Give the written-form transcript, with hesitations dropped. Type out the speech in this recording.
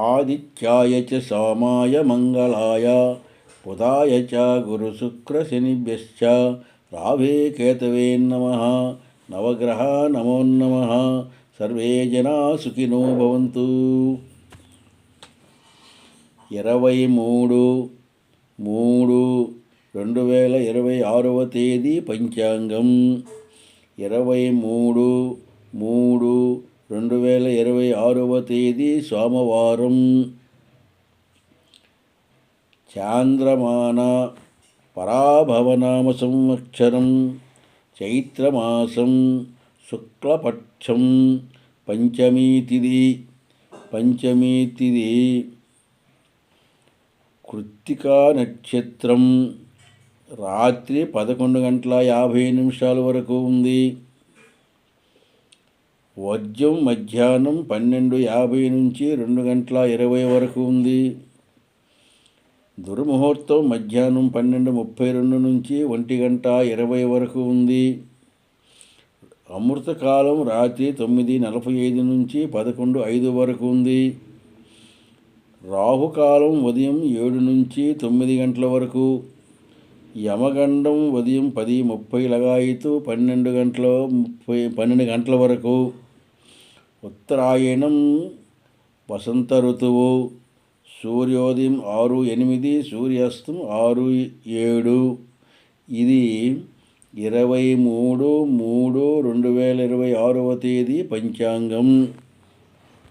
ఆదిత్యాయ చ సోమాయ మంగళాయ బుధాయ చ గురుశుక్రశనిభ్యశ్చ రాహవే కేతవే నమః. నవగ్రహ నమో నమః. సర్వే జనా సుఖినో భవంతు. 23/3/2026 తేదీ పంచాంగం. 23/3/2026 తేదీ సోమవారం. చాంద్రమాన పరాభవనామ సంవత్సరం చైత్రమాసం శుక్లపక్షం పంచమీ తిథి కృత్తికా నక్షత్రం రాత్రి 11:50 వరకు ఉంది. వర్జ్యం మధ్యాహ్నం 12:50 నుంచి 2:20 వరకు ఉంది. దుర్ముహూర్తం మధ్యాహ్నం 12:32 నుంచి 1:20 వరకు ఉంది. అమృతకాలం రాత్రి 9:45 నుంచి 11:05 వరకు ఉంది. రాహుకాలం ఉదయం 7 నుంచి 9 గంటల వరకు. యమగండం ఉదయం 10:30 లగాయతు 12 గంటల వరకు. ఉత్తరాయణం వసంత ఋతువు. సూర్యోదయం 6:08, సూర్యాస్తం 6:07. ఇది 23/3/2026 తేదీ పంచాంగం.